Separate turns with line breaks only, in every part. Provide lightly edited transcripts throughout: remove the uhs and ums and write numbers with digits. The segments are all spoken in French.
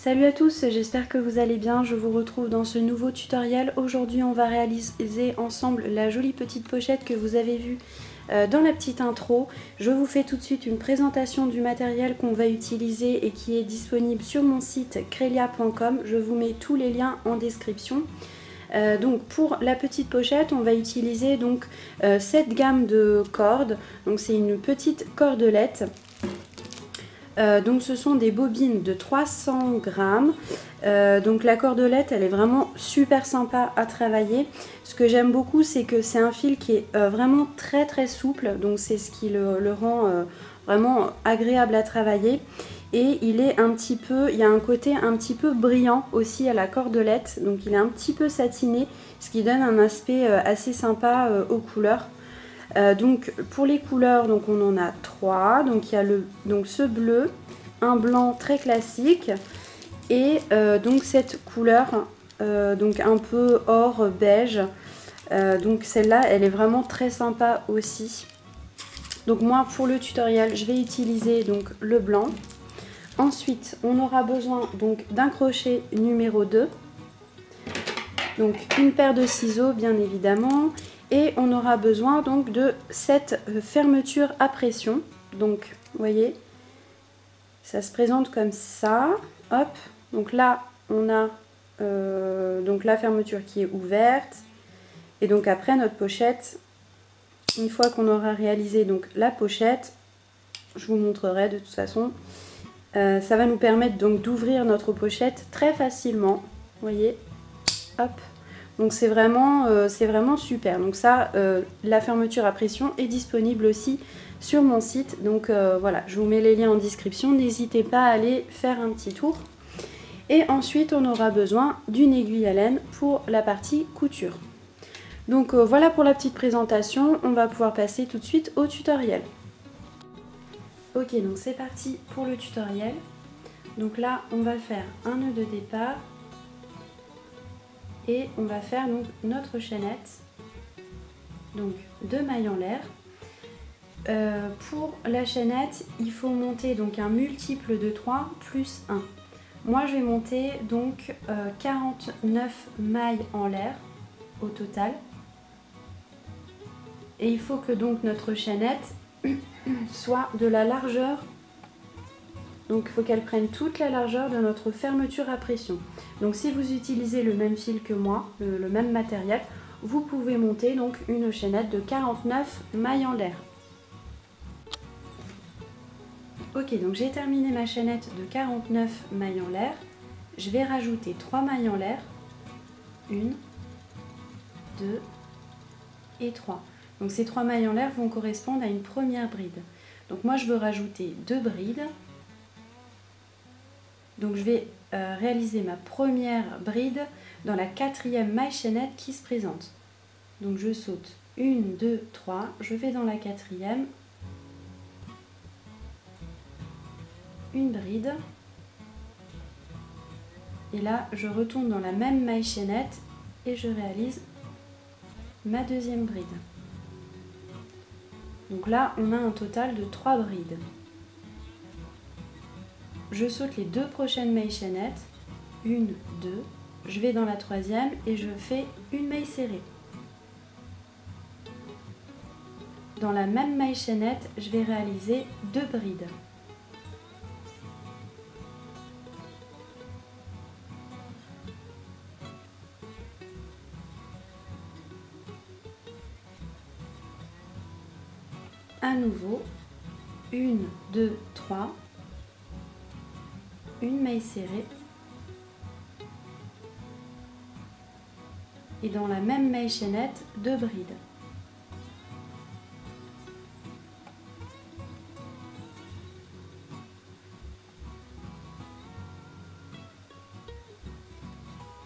Salut à tous, j'espère que vous allez bien, je vous retrouve dans ce nouveau tutoriel. Aujourd'hui on va réaliser ensemble la jolie petite pochette que vous avez vue dans la petite intro. Je vous fais tout de suite une présentation du matériel qu'on va utiliser et qui est disponible sur mon site krelia.com. Je vous mets tous les liens en description. Donc pour la petite pochette, on va utiliser donc cette gamme de cordes. Donc c'est une petite cordelette. Donc ce sont des bobines de 300 grammes. Donc la cordelette, elle est vraiment super sympa à travailler. Ce que j'aime beaucoup, c'est que c'est un fil qui est vraiment très souple. Donc c'est ce qui le rend vraiment agréable à travailler. Et il est il y a un côté un petit peu brillant aussi à la cordelette. Donc il est un petit peu satiné, ce qui donne un aspect assez sympa aux couleurs. Donc pour les couleurs, donc on en a trois. Donc il y a ce bleu, un blanc très classique et donc cette couleur donc un peu or beige. Donc celle-là, elle est vraiment très sympa aussi. Donc moi pour le tutoriel, je vais utiliser donc le blanc. Ensuite, on aura besoin donc d'un crochet numéro 2. Donc une paire de ciseaux bien évidemment. Et on aura besoin donc de cette fermeture à pression. Donc, vous voyez, ça se présente comme ça. Hop, donc là, on a donc la fermeture qui est ouverte. Et donc après, notre pochette, une fois qu'on aura réalisé donc la pochette, je vous montrerai de toute façon, ça va nous permettre donc d'ouvrir notre pochette très facilement. Vous voyez, hop. Donc c'est vraiment super. Donc ça, la fermeture à pression est disponible aussi sur mon site. Donc voilà, je vous mets les liens en description. N'hésitez pas à aller faire un petit tour. Et ensuite, on aura besoin d'une aiguille à laine pour la partie couture. Donc voilà pour la petite présentation. On va pouvoir passer tout de suite au tutoriel. Ok, donc c'est parti pour le tutoriel. Donc là, on va faire un nœud de départ. Et on va faire donc notre chaînette, donc 2 mailles en l'air. Pour la chaînette, il faut monter donc un multiple de 3 plus 1. Moi je vais monter donc 49 mailles en l'air au total. Et il faut que donc notre chaînette soit de la largeur. Donc il faut qu'elle prenne toute la largeur de notre fermeture à pression. Donc si vous utilisez le même fil que moi, le même matériel, vous pouvez monter donc une chaînette de 49 mailles en l'air. Ok, donc j'ai terminé ma chaînette de 49 mailles en l'air. Je vais rajouter 3 mailles en l'air. 1, 2 et 3. Donc ces 3 mailles en l'air vont correspondre à une première bride. Donc moi je veux rajouter 2 brides. Donc je vais réaliser ma première bride dans la 4e maille chaînette qui se présente. Donc je saute 1, 2, 3, je vais dans la 4e, une bride, et là je retourne dans la même maille chaînette et je réalise ma 2e bride. Donc là on a un total de 3 brides. Je saute les 2 prochaines mailles chaînettes, 1, 2, je vais dans la 3e et je fais une maille serrée. Dans la même maille chaînette, je vais réaliser 2 brides. À nouveau, 1, 2, 3. Une maille serrée et dans la même maille chaînette 2 brides.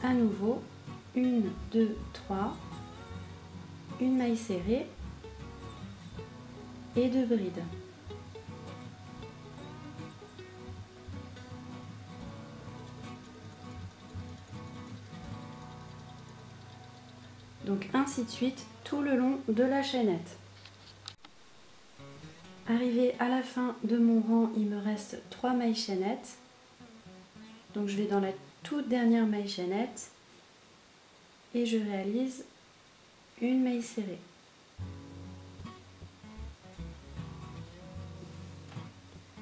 À nouveau 1, 2, 3, une maille serrée et 2 brides. Donc ainsi de suite tout le long de la chaînette. Arrivé à la fin de mon rang, il me reste 3 mailles chaînettes. Donc je vais dans la toute dernière maille chaînette et je réalise une maille serrée.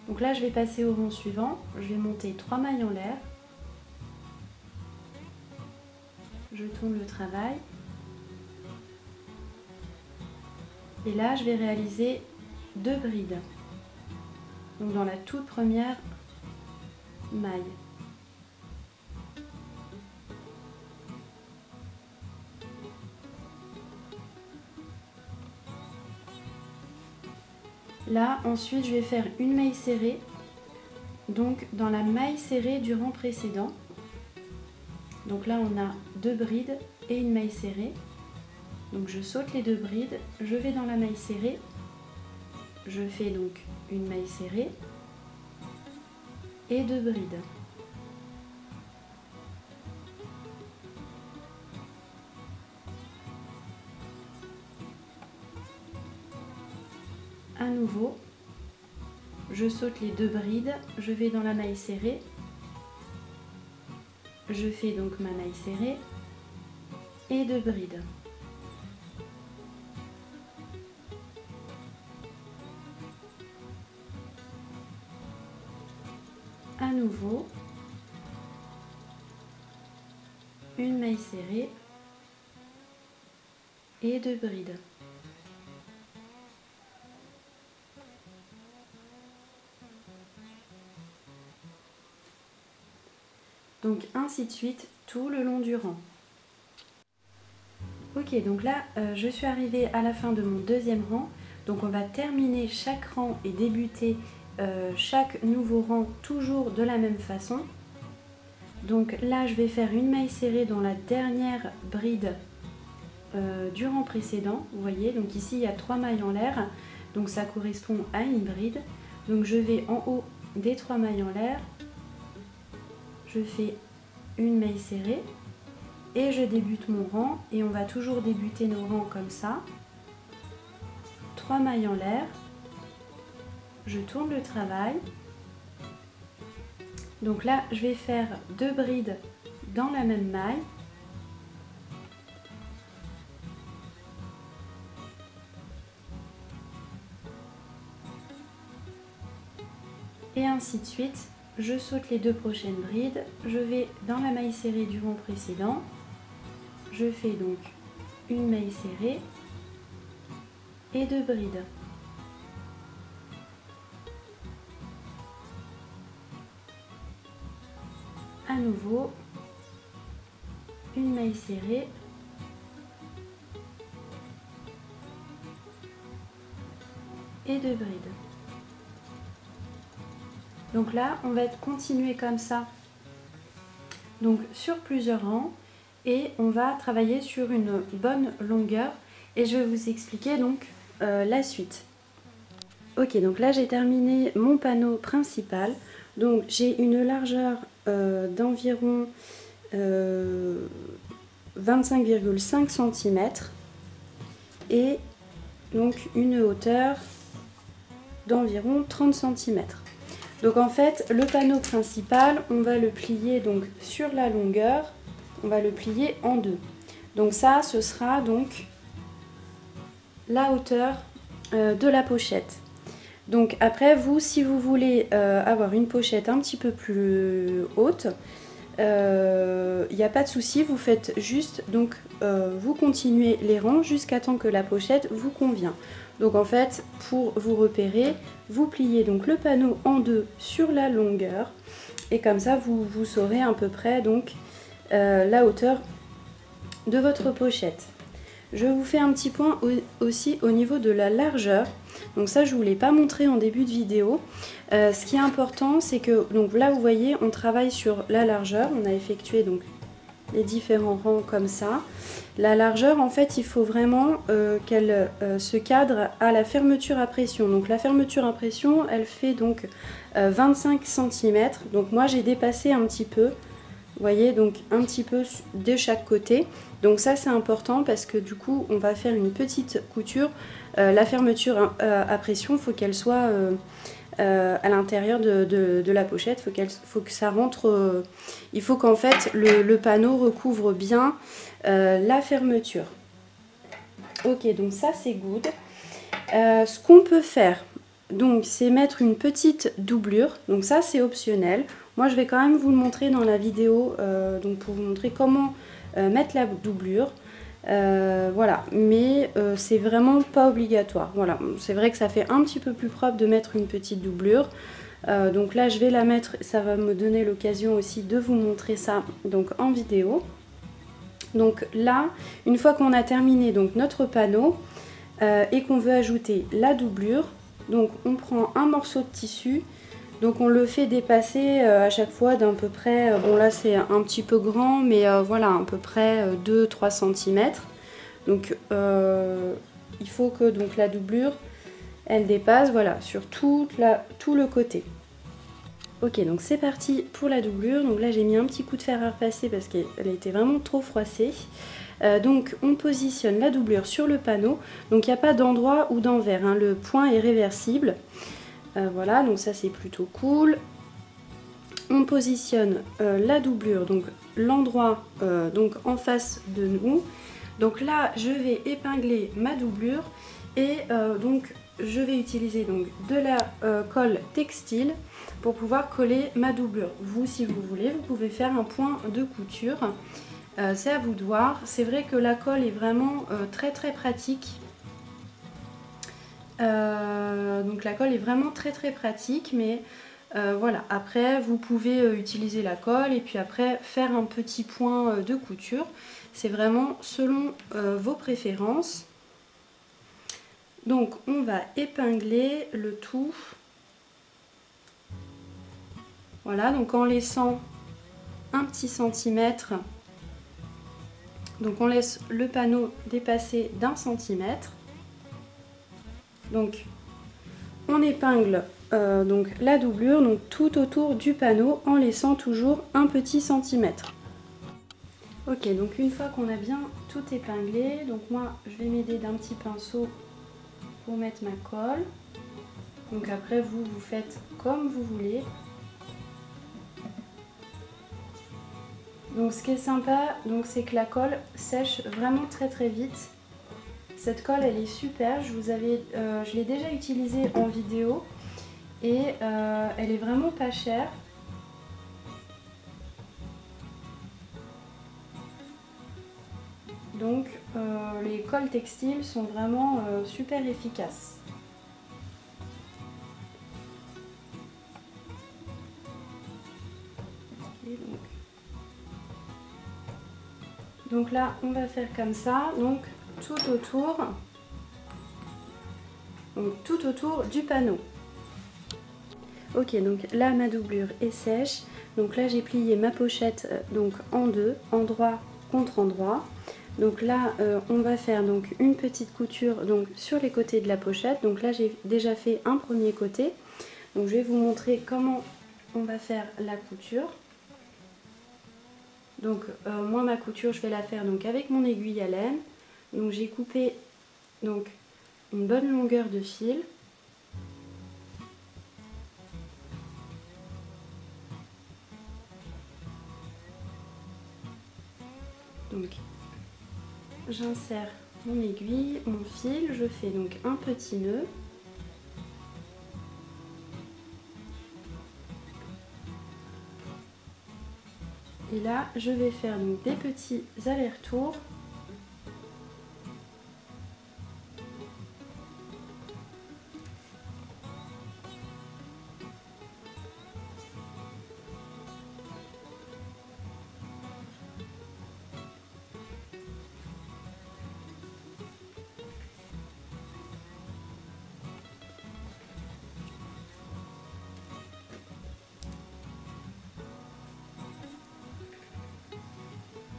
Donc là je vais passer au rang suivant, je vais monter 3 mailles en l'air, je tourne le travail et là je vais réaliser 2 brides. Donc dans la toute première maille. Là, ensuite, je vais faire une maille serrée, donc dans la maille serrée du rang précédent. Donc là, on a 2 brides et une maille serrée. Donc je saute les 2 brides, je vais dans la maille serrée, je fais donc une maille serrée et 2 brides. À nouveau, je saute les 2 brides, je vais dans la maille serrée, je fais donc ma maille serrée et 2 brides. À nouveau, une maille serrée et 2 brides. Donc ainsi de suite tout le long du rang. Ok, donc là je suis arrivée à la fin de mon deuxième rang. Donc on va terminer chaque rang et débuter chaque nouveau rang toujours de la même façon. Donc là je vais faire une maille serrée dans la dernière bride du rang précédent. Vous voyez, donc ici il y a 3 mailles en l'air, donc ça correspond à une bride. Donc je vais en haut des 3 mailles en l'air. Je fais une maille serrée et je débute mon rang et on va toujours débuter nos rangs comme ça. 3 mailles en l'air, je tourne le travail. Donc là je vais faire 2 brides dans la même maille. Et ainsi de suite. Je saute les 2 prochaines brides, je vais dans la maille serrée du rang précédent, je fais donc une maille serrée et 2 brides. À nouveau, une maille serrée et 2 brides. Donc là, on va continuer comme ça, donc sur plusieurs rangs, et on va travailler sur une bonne longueur. Et je vais vous expliquer donc la suite. Ok, donc là j'ai terminé mon panneau principal. Donc j'ai une largeur d'environ 25,5 cm et donc une hauteur d'environ 30 cm. Donc en fait, le panneau principal, on va le plier donc sur la longueur, on va le plier en deux. Donc ça, ce sera donc la hauteur de la pochette. Donc après, vous, si vous voulez avoir une pochette un petit peu plus haute, il n'y a pas de souci, vous faites juste, donc vous continuez les rangs jusqu'à temps que la pochette vous convient. Donc en fait, pour vous repérer, vous pliez donc le panneau en deux sur la longueur et comme ça vous saurez à peu près donc la hauteur de votre pochette. Je vous fais un petit point aussi au niveau de la largeur. Donc ça, je ne vous l'ai pas montré en début de vidéo. Ce qui est important, c'est que donc là vous voyez, on travaille sur la largeur. On a effectué donc les différents rangs comme ça. La largeur, en fait, il faut vraiment qu'elle se cadre à la fermeture à pression. Donc la fermeture à pression, elle fait donc 25 cm. Donc moi, j'ai dépassé un petit peu. Vous voyez, donc un petit peu de chaque côté. Donc ça, c'est important parce que du coup, on va faire une petite couture. La fermeture à pression, il faut qu'elle soit à l'intérieur de la pochette. Faut que ça rentre, il faut qu'en fait le panneau recouvre bien la fermeture. Ok, donc ça c'est good. Ce qu'on peut faire, donc, c'est mettre une petite doublure. Donc ça c'est optionnel. Moi je vais quand même vous le montrer dans la vidéo, donc pour vous montrer comment mettre la doublure. Voilà, mais c'est vraiment pas obligatoire. Voilà, c'est vrai que ça fait un petit peu plus propre de mettre une petite doublure. Donc là je vais la mettre, ça va me donner l'occasion aussi de vous montrer ça donc en vidéo. Donc là, une fois qu'on a terminé donc notre panneau et qu'on veut ajouter la doublure, donc on prend un morceau de tissu. Donc on le fait dépasser à chaque fois d'à peu près, bon là c'est un petit peu grand, mais voilà, à peu près 2-3 cm. Donc il faut que donc, la doublure, elle dépasse, voilà, sur tout le côté. Ok, donc c'est parti pour la doublure. Donc là j'ai mis un petit coup de fer à repasser parce qu'elle était vraiment trop froissée. Donc on positionne la doublure sur le panneau. Donc il n'y a pas d'endroit ou d'envers, hein, le point est réversible. Voilà, donc ça c'est plutôt cool. On positionne la doublure, donc l'endroit donc en face de nous. Donc là je vais épingler ma doublure et donc je vais utiliser donc de la colle textile pour pouvoir coller ma doublure. Vous, si vous voulez, vous pouvez faire un point de couture. C'est à vous de voir. C'est vrai que la colle est vraiment très pratique. Donc la colle est vraiment très pratique, mais voilà, après vous pouvez utiliser la colle et puis après faire un petit point de couture. C'est vraiment selon vos préférences. Donc on va épingler le tout. Voilà, donc en laissant un petit centimètre. Donc on laisse le panneau dépasser d'1 centimètre. Donc on épingle donc la doublure donc tout autour du panneau en laissant toujours un petit centimètre. Ok, donc une fois qu'on a bien tout épinglé, donc moi je vais m'aider d'un petit pinceau pour mettre ma colle. Donc après vous faites comme vous voulez. Donc ce qui est sympa, donc c'est que la colle sèche vraiment très vite. Cette colle elle est super, je l'ai déjà utilisée en vidéo et elle est vraiment pas chère. Donc les colles textiles sont vraiment super efficaces. Okay, donc là on va faire comme ça, donc tout autour du panneau. Ok, donc là ma doublure est sèche, donc là j'ai plié ma pochette donc en deux, endroit contre endroit. Donc là on va faire donc une petite couture donc sur les côtés de la pochette. Donc là j'ai déjà fait un premier côté, donc je vais vous montrer comment on va faire la couture. Donc moi ma couture je vais la faire donc avec mon aiguille à laine. Donc j'ai coupé donc une bonne longueur de fil. Donc j'insère mon aiguille, mon fil, je fais donc un petit nœud. Et là, je vais faire donc des petits allers-retours.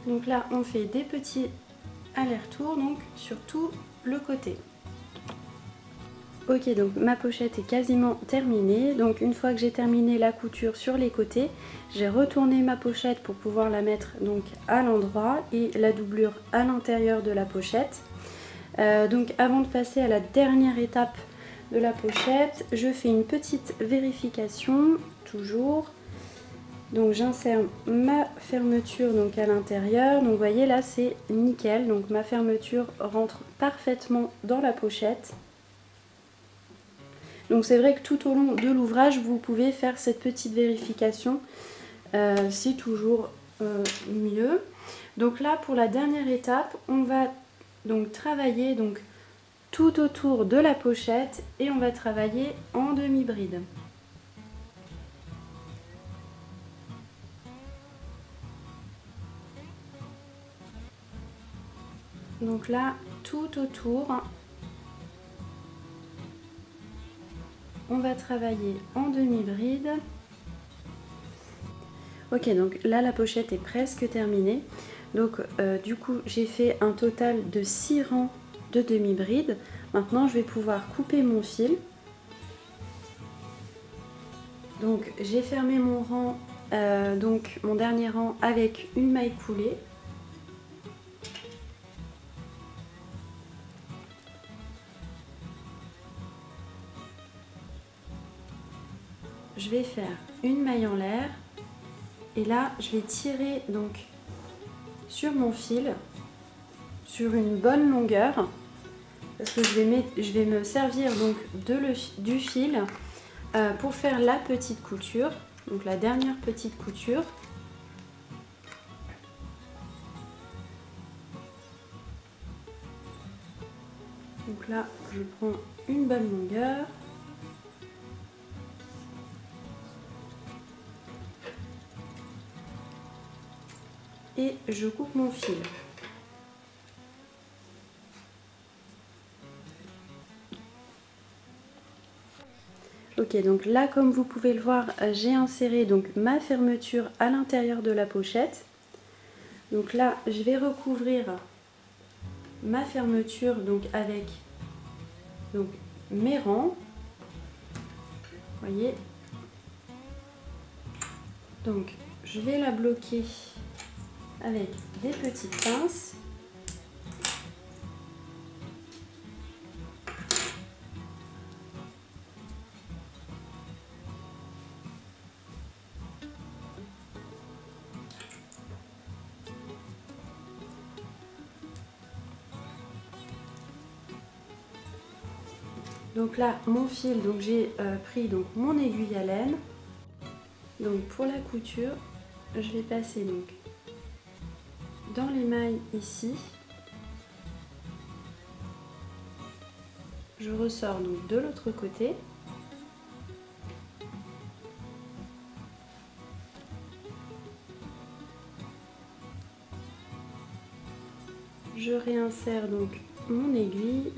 Donc là, on fait des petits allers-retours donc sur tout le côté. Ok, donc ma pochette est quasiment terminée. Donc une fois que j'ai terminé la couture sur les côtés, j'ai retourné ma pochette pour pouvoir la mettre donc à l'endroit et la doublure à l'intérieur de la pochette. Donc avant de passer à la dernière étape de la pochette, je fais une petite vérification, toujours. Donc j'insère ma fermeture donc à l'intérieur. Donc vous voyez là c'est nickel. Donc ma fermeture rentre parfaitement dans la pochette. Donc c'est vrai que tout au long de l'ouvrage vous pouvez faire cette petite vérification. C'est toujours mieux. Donc là pour la dernière étape, on va donc travailler donc tout autour de la pochette et on va travailler en demi-bride. Donc là, tout autour, on va travailler en demi-bride. Ok, donc là, la pochette est presque terminée. Donc, du coup, j'ai fait un total de 6 rangs de demi-bride. Maintenant, je vais pouvoir couper mon fil. Donc, j'ai fermé mon rang, donc mon dernier rang avec une maille coulée. Je vais faire une maille en l'air et là je vais tirer donc sur mon fil sur une bonne longueur parce que je vais me servir donc du fil pour faire la petite couture, donc la dernière petite couture. Donc là je prends une bonne longueur. Et je coupe mon fil. Ok, donc là comme vous pouvez le voir, j'ai inséré donc ma fermeture à l'intérieur de la pochette. Donc là je vais recouvrir ma fermeture donc avec donc mes rangs. Vous voyez. Donc je vais la bloquer avec des petites pinces. Donc là mon fil, donc j'ai pris donc mon aiguille à laine. Donc pour la couture, je vais passer donc dans les mailles ici. Je ressors donc de l'autre côté. Je réinsère donc mon aiguille.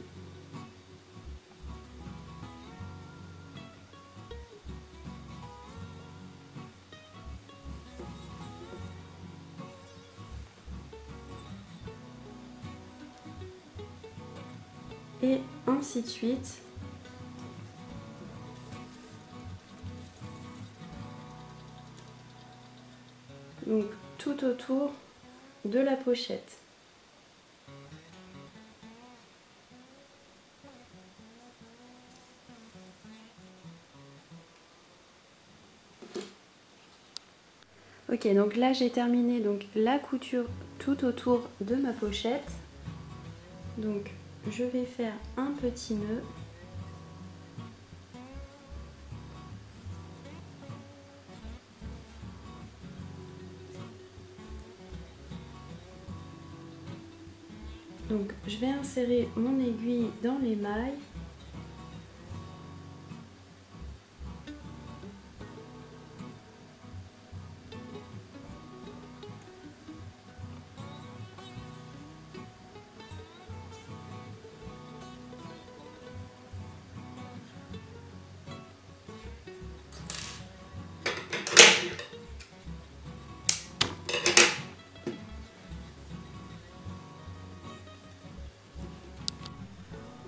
Et ainsi de suite. Donc tout autour de la pochette. Ok, donc là j'ai terminé donc la couture tout autour de ma pochette. Donc je vais faire un petit nœud. Donc je vais insérer mon aiguille dans les mailles.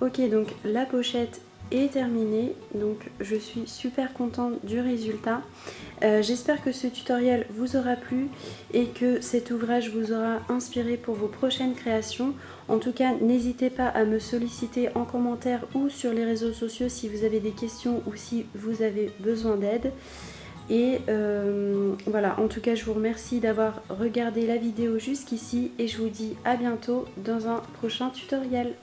Ok, donc la pochette est terminé, donc je suis super contente du résultat. J'espère que ce tutoriel vous aura plu et que cet ouvrage vous aura inspiré pour vos prochaines créations. En tout cas, n'hésitez pas à me solliciter en commentaire ou sur les réseaux sociaux si vous avez des questions ou si vous avez besoin d'aide. Et voilà, en tout cas je vous remercie d'avoir regardé la vidéo jusqu'ici et je vous dis à bientôt dans un prochain tutoriel.